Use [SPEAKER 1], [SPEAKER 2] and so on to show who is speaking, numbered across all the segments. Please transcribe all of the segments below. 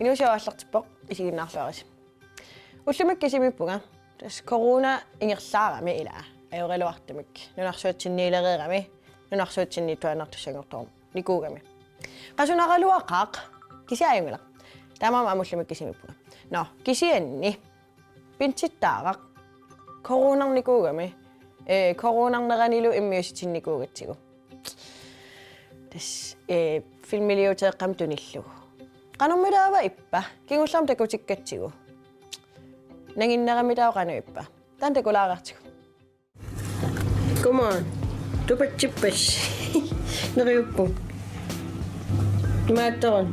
[SPEAKER 1] Inusavallortippoq isiginnaarluaris. Ullumak kisimippuga. Tas corona ingerlaarami ilaa. Ajoriluartamik. Nunarsuatsinniilereerami. Nunarsuatsinniituanartussangortorum. Nikuugami. Qasunaqaluaqaaq kisiayungila. Tamam amullumak kisimippuga. No, kisianni. Pintsittaaraq. Coronarnikuugami. Coronarneranilu immiusitsinnikuugatsigu. Tas filmiliuteeqqam tunillugu. Qanormilaava ippa. Kingullarm takutikkatsigu. Nanginneramilaava qanu ippa. Tan takulaaqartigu. Come on. Tupatippas. Neriuppu. Maattoron.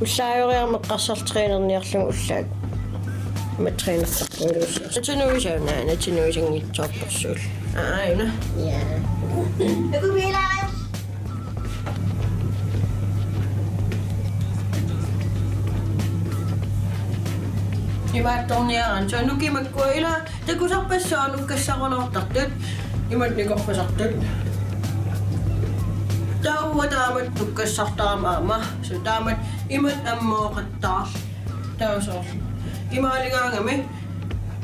[SPEAKER 1] Ullaajoriarmeqqarsartreenerniarlugu ullaak. Matreenertarpunguussa. Atunuisaunaa atunuisangitsoorporsuul. Aina. Yeah. Nakumiilaa. Imaattorniaraan so nukimakkua ila takusarpassaa nukkassaqonortartut imatnikorpasartut tauwa taamat nukkassartaamaama so taamat imat ammooqattaar tausoor imaaligaangami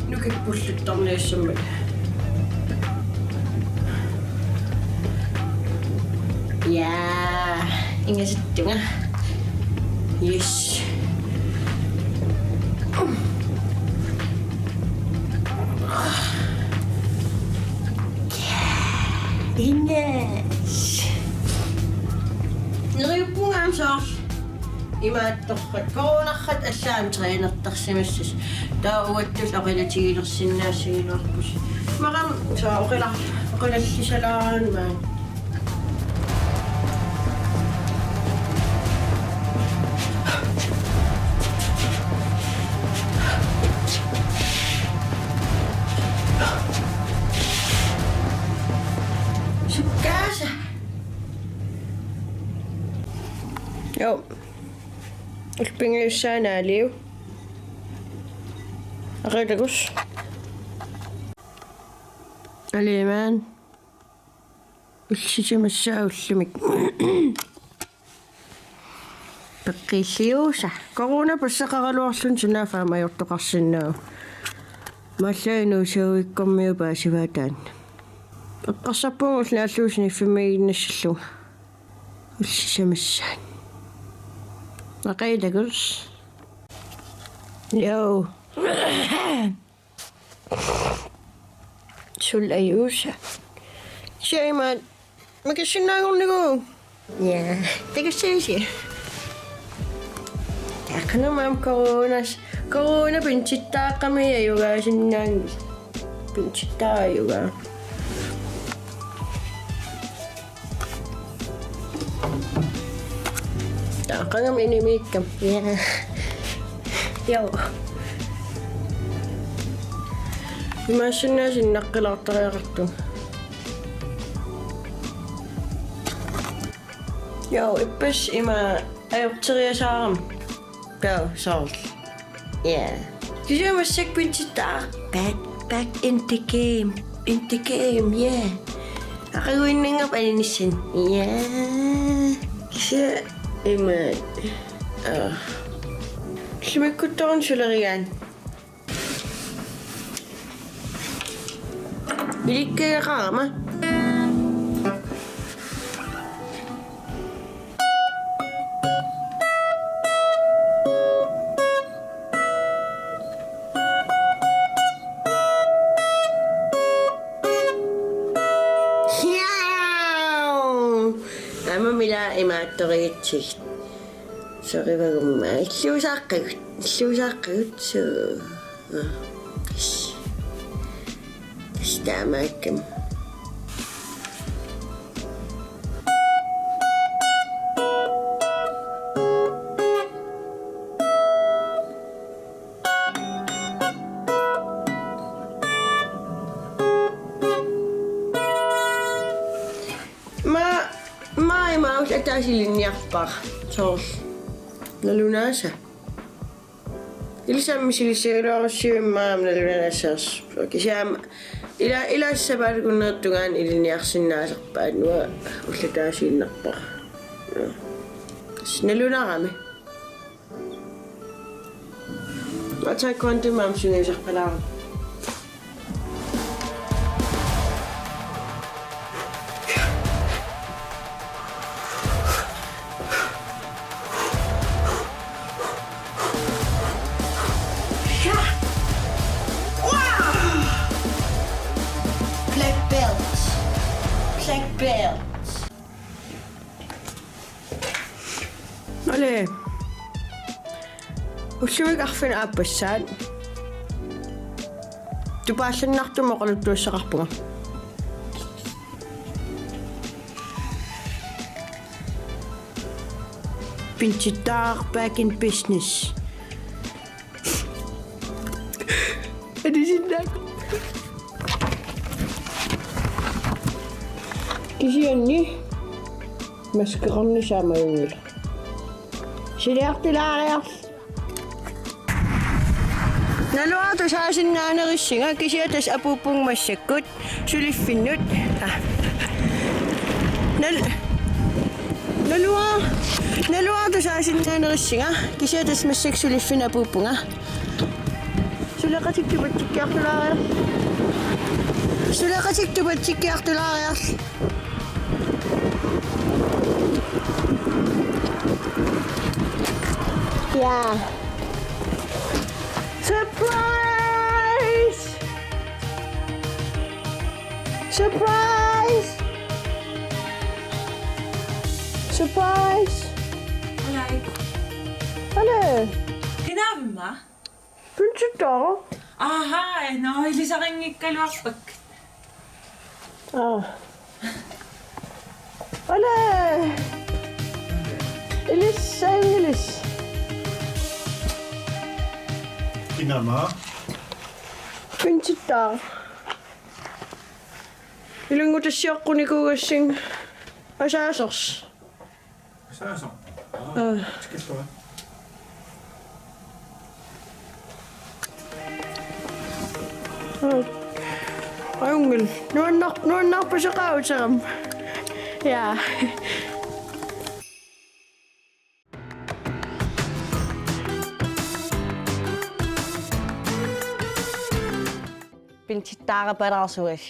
[SPEAKER 1] nukippulluttарниассаммат yaa ingasittunga yes Ines. Neriuppungaam soor. Imaattorrat koronarrat allaam treenertarsimassas. Taauattus aqilatigilersinnaassiginerpus. Maqam saa oqilallisalaan maan. Jo. Ulpingiussaanaaliu. Aqitakus. Alimaan. Ullisimassaa ullumik. Peqqilliuusa. Corona passaqaraluarlun sunaafaamajortoqarsinnaa. Mallainuusuuikkormiu paasivaataan. Eqqarsappungus naalluusni fimiinnassalluga. Ullisimassaan. Aqitakus. Yo. Sul ayuusa. Shayman. Makasinaagornigu. Yeah. Takasaisi. Takanaam corona pinchittaaqami ayugaasinnaangis. Pinchittaa ayugaa. Takanaam inimiikkam. Yeah. Yo. Imaassinaasin naqqilaartariaqartu. Yo, ippas ima ajorteriasaaram. Go, solve. Yeah. Kisumassak pinchittaa. Back in the game. In the game, yeah. Aqaguinningap alinissin. Yeah. Kisa ima Simikkuttaron suleriaan. Ilikkajaqarama. Amamila imaattoriitsigt. Sorivagumma illuusaaqqigut so Stamakkam. Ma ataasilinniarpar soor nalunasa ilsammisilissaguluarussiummaam nalunanassars kisiam ilassapaalkunnertugaan ilinniarsinnaaserpaat nuа ullataasiinnerpar nalunarami Mä tain konti mam sinne jos pelaa.
[SPEAKER 2] Black belt.
[SPEAKER 1] Ole. Usuik arfin aappassaat. Tupaallanartumo qaluttuussaqarpunga. Pinchitar back in business. Adisinnak. Kisianni. Maskeronni saamajuilla. Siliartilaarears. Naluatu saasinnaanerissiga kisiatas apupungmassakkut suliffinnut. Naluatu saasinnaanerissiga kisiatas massak suliffin apupunga. Sulaqatiktupatikkiartulaarears. Yeah. Surprise! Surprise! Surprise!
[SPEAKER 3] Alay.
[SPEAKER 1] Ano?
[SPEAKER 3] Kinabi ma?
[SPEAKER 1] Pinchito?
[SPEAKER 3] Aha, no, hindi sa akin ikaluwakpag.
[SPEAKER 1] Ah. Ano? Ilis sa English.
[SPEAKER 4] Kinama?
[SPEAKER 1] Pinchita. Ilangutas siya ko ni Kugasing asasos.
[SPEAKER 4] Saason. Tikit ko.
[SPEAKER 1] Ayungil. Nuanak pa siya kautsam. Yeah. Pinchitara parasuas.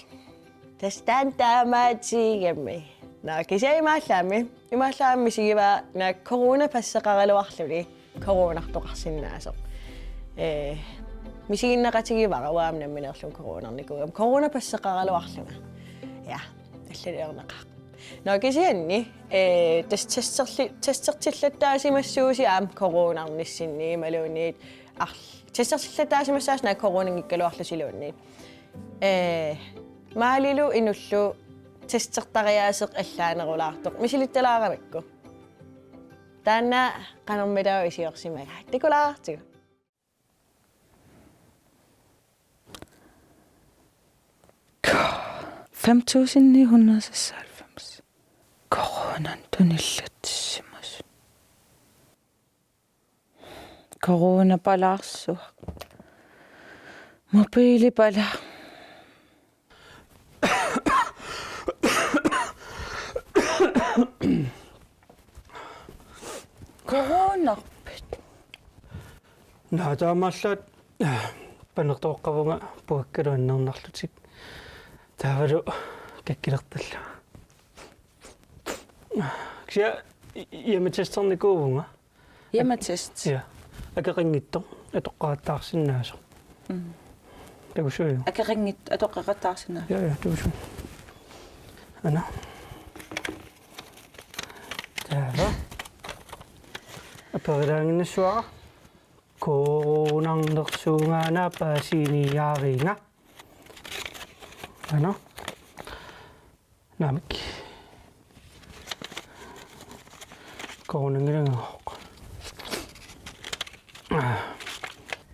[SPEAKER 1] Tastanta maatsigami. Nakisa imallami sigiva na corona passaqaraluarluli coronartoqarsinnaasoq. Misiginnaqatigivaqa waamnamminerlum coronarnikugam corona passaqaraluarlunga. Ja, allaleernaqaq. Nakisianni tessertillattaasimassuusi aam coronarnissinni maluuniit tessertillattaasimassaasna coronangikkaluarlusiluunniit. Maalilu inullu tessertariaaseq allaanerulaartoq misilittalaaqamikku. Taanna qanermilau isiorsimaga tikulaartigu.
[SPEAKER 5] 5996. Coronan tunillatsimmas. Corona palarsu. Mobiili pala. Coronarpit.
[SPEAKER 6] Naataamallat panertoqqavunga puakkaluannernerlutik. Taavalu kakkilertalla. Ksia yamatestornikuuvunga.
[SPEAKER 5] Yamatest.
[SPEAKER 6] Ja. Akaqingittor atoqqaattaarsinnaaso. Tagusuyu.
[SPEAKER 5] Akaringit atoqqaqattaarsinaa.
[SPEAKER 6] Ja, tagusu. Ana. Taava. Aperilaanginnassuaqa. Koronarnersuungaana paasiniyaariinga. Ano? Namik. Koronangilangaq.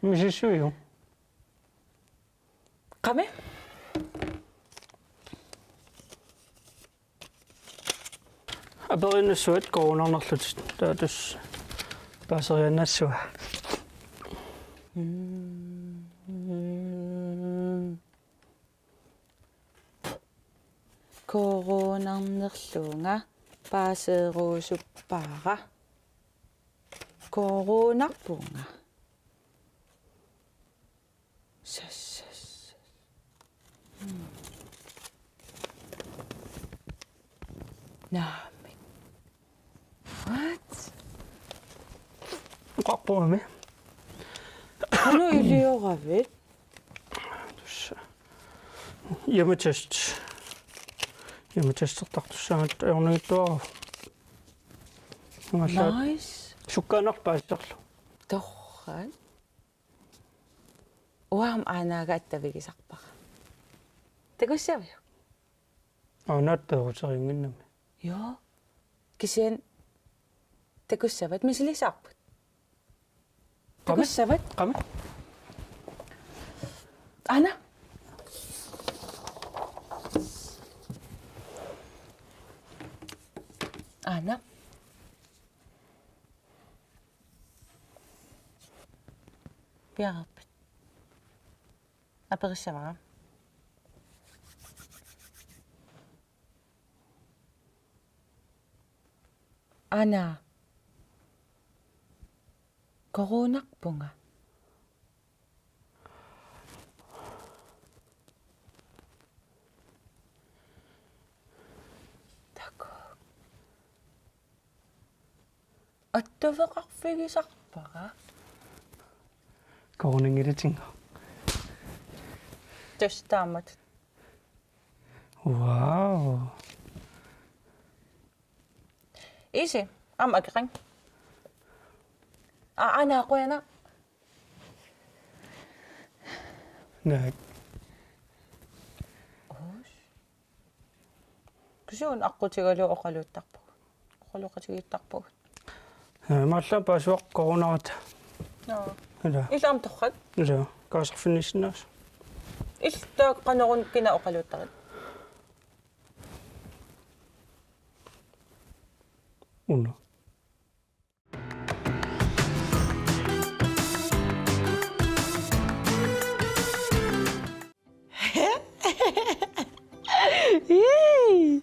[SPEAKER 6] Misisuyu.
[SPEAKER 5] Qame?
[SPEAKER 6] Aperinnassuat koronarnerlut taatus paaseriannassua.
[SPEAKER 5] Coronarnerluunga paaseeruusuppaara. Coronarpunga. Naami. What?
[SPEAKER 6] Qaqquami.
[SPEAKER 5] Anu ilioravit?
[SPEAKER 6] Yamatestartartussaangat aornagittuara. Ngallaat
[SPEAKER 5] Nice.
[SPEAKER 6] sukkaanarpaassarlu.
[SPEAKER 5] Torran. Uam anaaga attavigisarpara. Takussavio.
[SPEAKER 6] Aanaattaeruteriinginnami.
[SPEAKER 5] Joo. Kisian takussavat misilisaarput. Takussavat.
[SPEAKER 6] Qami.
[SPEAKER 5] Ana. Ana. Piarapit. Aperissavara. Ana. Koronakpunga. Tako. Attuvaqarfigisarpara.
[SPEAKER 6] Korningiritinga.
[SPEAKER 5] Tustaamat.
[SPEAKER 6] Wow.
[SPEAKER 5] Easy. Agring. Ana ako yan.
[SPEAKER 6] Nak.
[SPEAKER 5] Kasi yun, ako sigalo o kalutakpo. Kalutakpo.
[SPEAKER 6] Maalla paasuaq koronarata.
[SPEAKER 5] No.
[SPEAKER 6] Ila.
[SPEAKER 5] Isam tukhat.
[SPEAKER 6] Ila. Kaasarfinnisnaas.
[SPEAKER 5] Ista kanakon kina o kalutakit.
[SPEAKER 6] Uno.
[SPEAKER 1] Yay!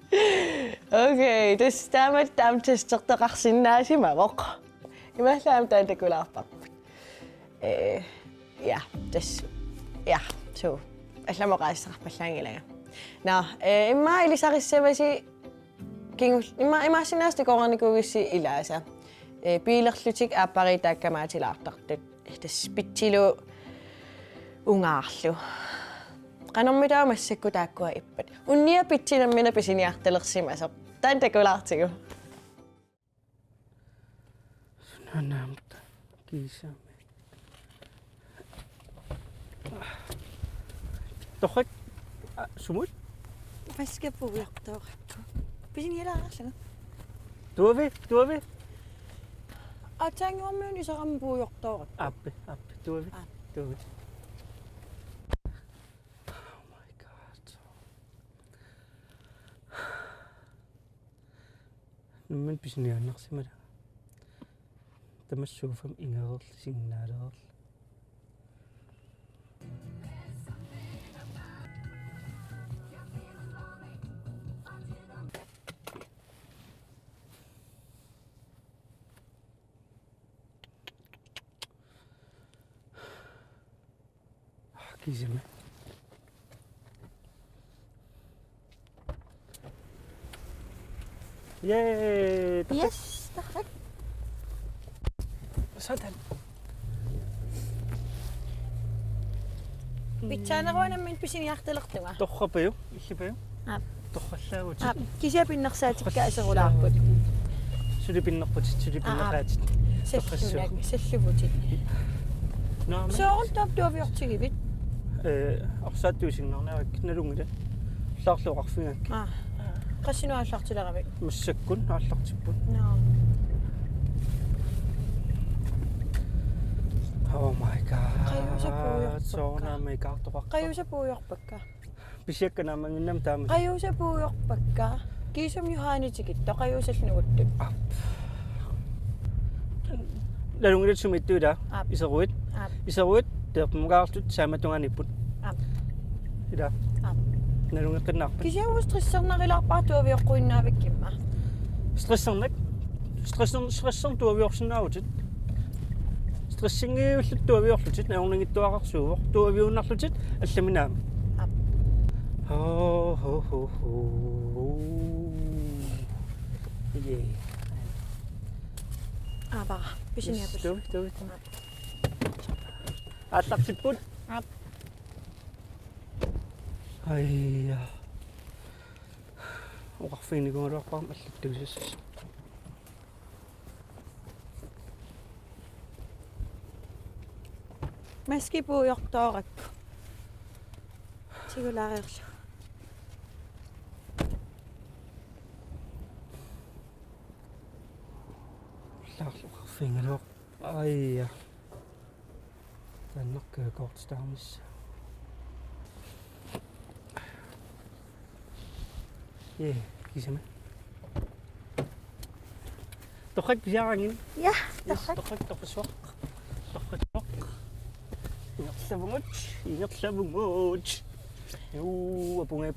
[SPEAKER 1] Okay, testamat tamtestortoqarsinnaasimamoq. Imallaam taantakulaarpaq. Ja, ja, so. Allamoqaassaqarpallaangilaga. Na, imma ilisarissavasi imaassinaasti koranikuvissi ilaasa. Piilerlutik aappariitaakkamaatilaartartut. Taspittilu ungaarlu. Qanormitaumassakku taakkua ippat. Unnia pitsinamina pisiniartalersimasoq. Taantakulaartigu.
[SPEAKER 6] Sunanaamta kiisami. Toqak sumut
[SPEAKER 1] Paskapuujartoorappu. Pisinialaarlaga.
[SPEAKER 6] tuavi.
[SPEAKER 1] Ataanguarmiun isarampuujortoorat.
[SPEAKER 6] Appi tuavi. Oh my god. Nummen pisiniaanarsimala. Tamassuufam ingererl signaalerl. Kisime. Yay!
[SPEAKER 1] Yes, tak.
[SPEAKER 6] Sådan.
[SPEAKER 1] Pitsaanaruanammin pisiniartalertuga.
[SPEAKER 6] Torrapaju, illipaju.
[SPEAKER 1] Aap.
[SPEAKER 6] Torrallaagut.
[SPEAKER 1] Kisiapinnersaatikka aserulaarput.
[SPEAKER 6] Sulipinnerputit, sulipinneraatit.
[SPEAKER 1] Salluvutit.
[SPEAKER 6] Naama.
[SPEAKER 1] Soorultaap tuaviortigivit.
[SPEAKER 6] Arsaattuusinnernarak nalungila. Laarluqarfingak.
[SPEAKER 1] Qassinuallartileravik.
[SPEAKER 6] Massakkun aallartipput.
[SPEAKER 1] No.
[SPEAKER 6] Oh my god.
[SPEAKER 1] Qajuusapuujorpakka.
[SPEAKER 6] Soornaami kaartoqaq.
[SPEAKER 1] Qajuusapuujorpakka.
[SPEAKER 6] Pisiakkanaamangannam taama.
[SPEAKER 1] Qajuusapuujorpakka. Kiisum juhaanitikitto qajuusalluguttut.
[SPEAKER 6] Nalungilat sumittuula.
[SPEAKER 1] Aap.
[SPEAKER 6] Iseruit.
[SPEAKER 1] Aap.
[SPEAKER 6] Iseruit teerpumugaartut saamatunganipput.
[SPEAKER 1] Aap.
[SPEAKER 6] Ila.
[SPEAKER 1] Aap.
[SPEAKER 6] Nalungeqqinnaarpat.
[SPEAKER 1] Kisiavu stressernarilaarpaa tuaviorquinnaavik
[SPEAKER 6] Stressernak. Stressern tuaviorsinnaavutut. Stressingiullut tuaviorlutit naorningittuaqarsuuvoq. Tuaviunnarlutit allaminaama.
[SPEAKER 1] Aap.
[SPEAKER 6] Ho. Ие.
[SPEAKER 1] Baka. Pisiniya pa siya.
[SPEAKER 6] Tuwi. Атлартиппут.
[SPEAKER 1] Ап.
[SPEAKER 6] Ай. Уқарфиникунгулуарпарма аллаттугисассас.
[SPEAKER 1] Маски пуйортооракку. Сигулаариерла.
[SPEAKER 6] Уқарфингулуар. Ай. Таннақ кортстаармис. Кисаме. Тохак бияангин.
[SPEAKER 1] Ja,
[SPEAKER 6] Тохак. Ингерлавунгуч. Юу апунга.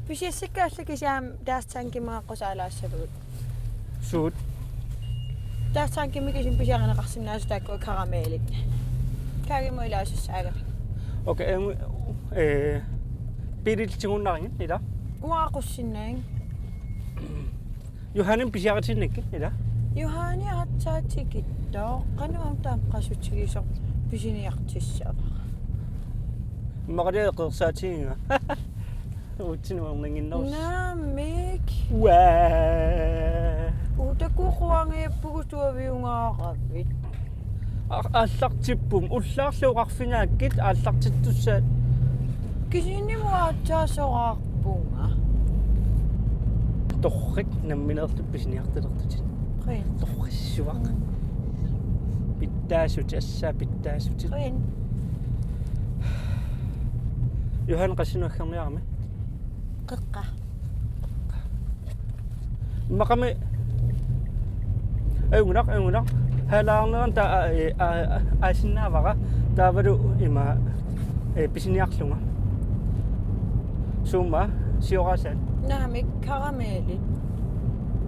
[SPEAKER 1] Писиссаккааллакисаам таастаангимааққусаалаассавгут.
[SPEAKER 6] Суут.
[SPEAKER 1] Таастаангимикисим писиаранеқарсинаасу таакку карамеелит. Каагимуилаасуссаагами.
[SPEAKER 6] Окей, пирилтигуннарин ида.
[SPEAKER 1] Уаақуссиннаин.
[SPEAKER 6] Johannem писиаратиннакки ида.
[SPEAKER 1] Юхани атсаатикиттоо кануам таам қасутигисо писиниартиссаа.
[SPEAKER 6] Магареқерсаатинга. Утсинуарнингиннерс.
[SPEAKER 1] Намик.
[SPEAKER 6] Уа.
[SPEAKER 1] Утакуқуангиаппугутуавиунгааравит.
[SPEAKER 6] Аллартиппум уллаарлууқарфинааккит ааллартиттуссаат
[SPEAKER 1] Кисинимуаатсаасораарпунга.
[SPEAKER 6] торрик намминерлуп писиниартилертутит.
[SPEAKER 1] Қин.
[SPEAKER 6] торриссуақ питтаасут ассаа питтаасутит.
[SPEAKER 1] Қин.
[SPEAKER 6] Johan qassinуаггерниарами
[SPEAKER 1] Қеққа.
[SPEAKER 6] мақами аугунақ халаарнеран та аасиннаавара таавалу има писиниарлунга сумма сиорасаат
[SPEAKER 1] Намик карамеелит.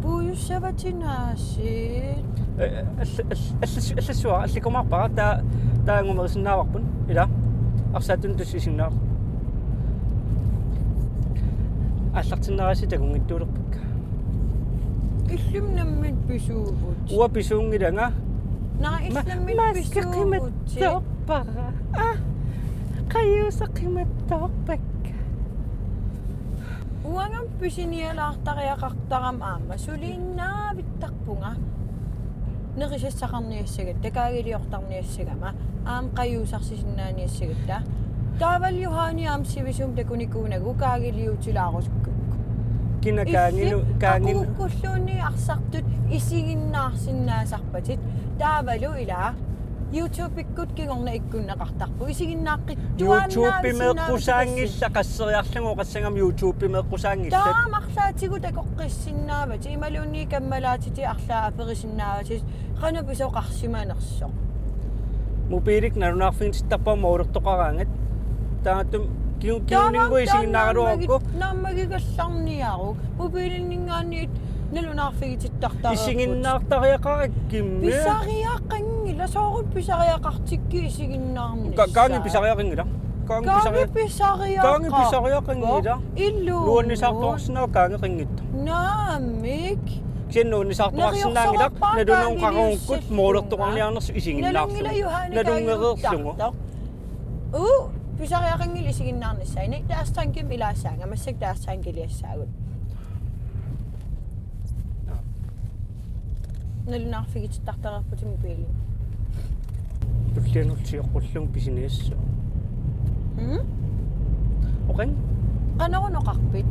[SPEAKER 1] Пуйуссаватинаасит.
[SPEAKER 6] аллассуа алликумарпара таангумерисиннааварпун ила арсаатун туссисиннаар аллартиннераситакунгиттуулерпакка
[SPEAKER 1] Иллум наммит писуувут.
[SPEAKER 6] уа писуунгиланга
[SPEAKER 1] Наа иллуммит писуувут.
[SPEAKER 6] тоқпара қаюсақиматтоқпакка
[SPEAKER 1] Уангам писиниалаартариақартарам аама сулииннаавиттарпунга. Нерисассақарниассагат такаагилиортарниассагама аам қаюусарсисиннааниассагатта. Таавал Юхани аам сивисум такуникуунагу каагилиутилаарусукку.
[SPEAKER 6] кинакаангину каангин
[SPEAKER 1] Акуккуллуунни арсартут исигиннаарсиннаасарпатит таавалу илаа YouTube-иккут кигорна иккуннеқартарпу исигиннааққит
[SPEAKER 6] YouTube-имеққусаангилла қассериарлугу қассангам YouTube-имеққусаангилла
[SPEAKER 1] таамарлаатигу такоққиссиннаавати ималуунни каммалаатити арлаа аперисиннаавати қанаписоқарсиманерсо
[SPEAKER 6] мобилик нарунаарфингиттарпаа моолертоқараангат таатум киунингу исигиннаагалуарку
[SPEAKER 1] наммагигалларниару мобилиннингаанниит налунаарфигититтартараа
[SPEAKER 6] исигиннаартариақараккимми
[SPEAKER 1] писариаққангила соорут писариақартикки исигиннаарни
[SPEAKER 6] каанги писариақингила
[SPEAKER 1] каанги
[SPEAKER 6] писариақингила
[SPEAKER 1] иллу
[SPEAKER 6] лууннисаарторснаа каангеқингитта
[SPEAKER 1] наамик
[SPEAKER 6] кеннууннисаарторсинаангила налунун қарунгкут моолертоқарниарнерсу исигиннаарсу налунгереерлугу
[SPEAKER 1] писариақангил исигиннаарниссаина таастангим илаассаанга массак таастангилиассаагут налунаарфигититтартарерпути мобили
[SPEAKER 6] туллианултиоққуллуг писиниассу оқэн
[SPEAKER 1] канаруноқарпит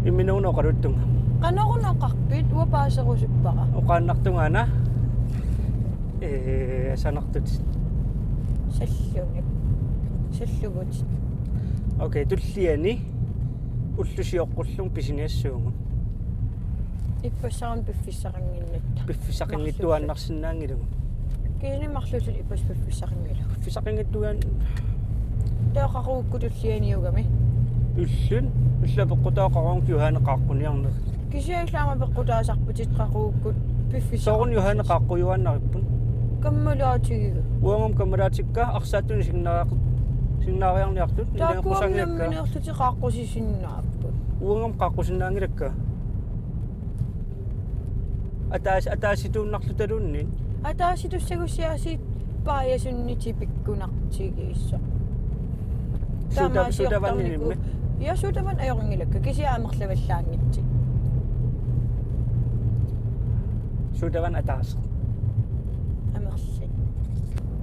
[SPEAKER 6] имминуунеқалуттунга
[SPEAKER 1] канаруноқарпит уапаасерусуппара
[SPEAKER 6] оқааннартунгаана асанартут
[SPEAKER 1] саллугут
[SPEAKER 6] окей туллиани уллусиоққуллуг писиниассуугу
[SPEAKER 1] иппассарам пиффиссақангиннатта
[SPEAKER 6] пиффисақингиттуааннарсинаангилугу
[SPEAKER 1] киинimарлутул иппас пиффиссақингила
[SPEAKER 6] пиффисақингиттуаан
[SPEAKER 1] таоқақууккутуллианиугами
[SPEAKER 6] уллун уллапеққутаақарунг юханеқарқуниарнер
[SPEAKER 1] кисиаглаама пеққутаасарпутит қақууккут пиффиссақ
[SPEAKER 6] соорун юханеқарқуйуаннариппун
[SPEAKER 1] каммалаатигига
[SPEAKER 6] уангам камалаатикка арсааттуни сигнаариарниартут
[SPEAKER 1] тааккуамиамминерлути қаққусисиннааппут
[SPEAKER 6] уангам қаққусинаангилакка атааситууннарлуталуунни
[SPEAKER 1] атааситуссагуссиаси пааясуннити пиккунартигиисса
[SPEAKER 6] сутаваннимме
[SPEAKER 1] я сутаван аёрингилакка кисиаамерлаваллаангитси
[SPEAKER 6] сутаван атаас
[SPEAKER 1] амерси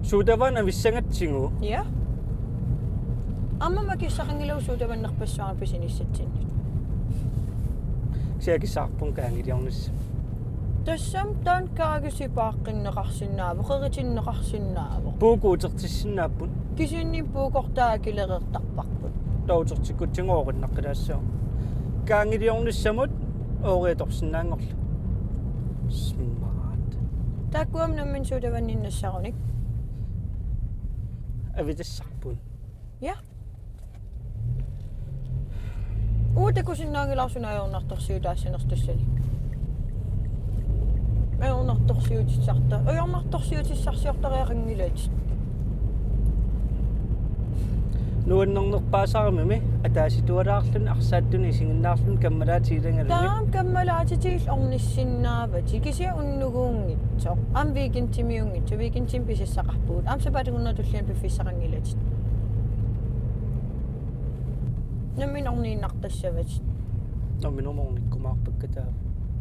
[SPEAKER 6] сутаван ависсангатсигу
[SPEAKER 1] я амма киссақангилау сутаваннерпассуара писиниссатсинни
[SPEAKER 6] сиакисаарпун каангилиорнис
[SPEAKER 1] тассам таан каагусипааққиннеқарсинааву қеритиннеқарсинааву
[SPEAKER 6] пуукуутертиссиннааппут
[SPEAKER 1] кисинни пуукортаа килереэртарпарпут
[SPEAKER 6] таутертиккутсигоориннаққилаассаа каангилиорниссамут ориаторсинаангорлу смарт
[SPEAKER 1] такуам наммин сутаванниннассаруник
[SPEAKER 6] авитассарпун
[SPEAKER 1] я уутакусиннаангиларсунаajornartorsiutaassinertussani ajornartorsiutissarta ajornartorsiutissarsiortariaqangilaat
[SPEAKER 6] нуаннернерпаасаармими атааситуалаарлун арсааттуни сигиннаарлун каммалаатиилангалуни
[SPEAKER 1] таам каммалаатитиил орниссиннаавати кися уннугуунгитсоо ам викентимиунгитсу викентим писассақарпуут ам сапатугуннатуллиан пиффиссақангилаат наммин орнииннартассават
[SPEAKER 6] номиноморниккумаарпаккатаа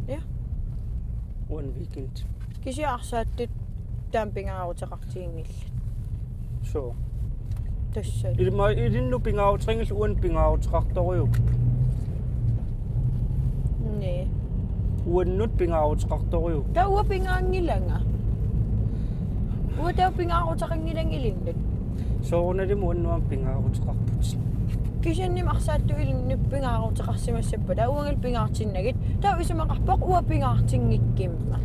[SPEAKER 1] я
[SPEAKER 6] one weekend
[SPEAKER 1] кися арсааттут таам пингаарутеқартиингилла
[SPEAKER 6] so
[SPEAKER 1] тассаа
[SPEAKER 6] илма илинну пингаарутрингил уан пингаарутеқарторюп
[SPEAKER 1] не
[SPEAKER 6] уаннут пингаарутеқарторюп
[SPEAKER 1] таа уа пингаангиланга уа таа пингаарутеқангилангилиннат
[SPEAKER 6] соорналиму уаннуам пингаарутеқарпут
[SPEAKER 1] кисянним арсаатту илиннуп пингаарутеқарсимассаппа таа уангил пингаартиннагит таа исумақарпоқ уа пингаартингиккимма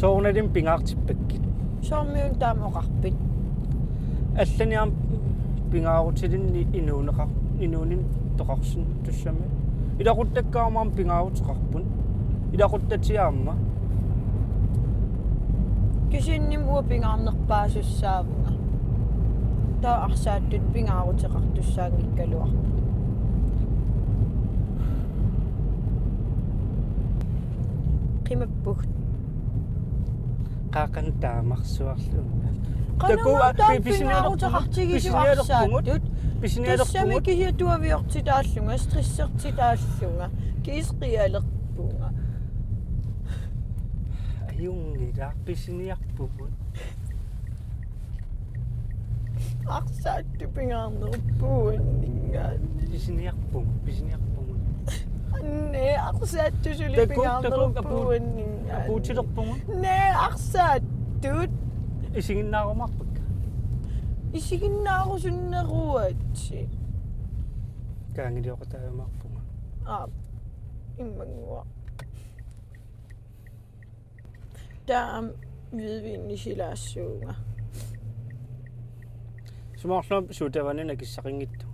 [SPEAKER 6] соорналим пингаартиппаккит
[SPEAKER 1] соормиун таамоқарпит
[SPEAKER 6] алланиам пингаарутилинни инуунин тоқарсин туссами илақуттаккаамаам пингаарутеқарпун илақуттатиаама
[SPEAKER 1] кисянним уа пингаарнерпаасуссаавунга таа арсааттут пингаарутеқартуссаангиккалуарпу қимаппуг
[SPEAKER 6] qaaqan taamарсуарлуунна
[SPEAKER 1] qanamaataan pingaaruteqartigissuarsaatut
[SPEAKER 6] писинеалерпугут
[SPEAKER 1] тассами кисиатуавиортитааллунга стриссертитааллунга кисриалерпунга
[SPEAKER 6] аюнгилаа писиниарпугут
[SPEAKER 1] арсаатту пингаарнерпууннингаан
[SPEAKER 6] писиниарпугут
[SPEAKER 1] не арсаатту сули пингаарнерпууннингаан
[SPEAKER 6] апуутилерпугут
[SPEAKER 1] не арсааттут
[SPEAKER 6] исигиннаарумарпакка
[SPEAKER 1] исигиннаарусуннеруатси
[SPEAKER 6] kaangiliortaamаарpunga
[SPEAKER 1] иммангуа таам видвиннисилаассуунга
[SPEAKER 6] сумаарслам сутаванина киссақингитту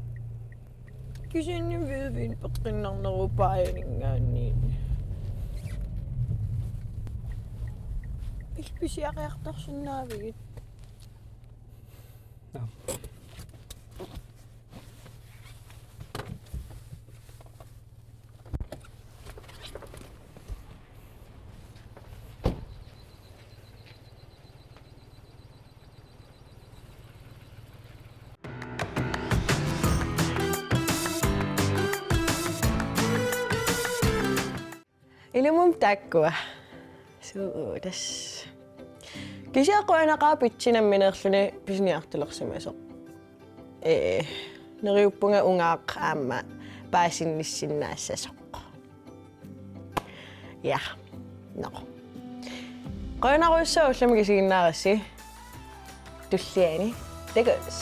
[SPEAKER 1] кисинним видвин пеққиннарнерупааянингаанни илписиариарторсинаавигит Ilumum takkua. Suudas. Kisiaqquanaqaapitsinamminerluni pisiniartulersimasoq. Neriuppunga ungaaq aamma paasinnissinnaassasoq. Ja. No. Qoinaruissa ullami kisiginnaarassi. Tulliani. Tegus.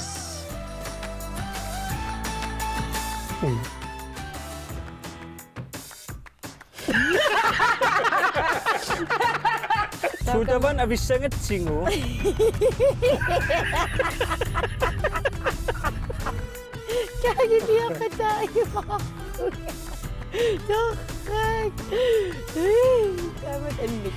[SPEAKER 6] Sutavan avissangatsingu
[SPEAKER 1] Kagiliaka tayo. Nakak. Tama tanik.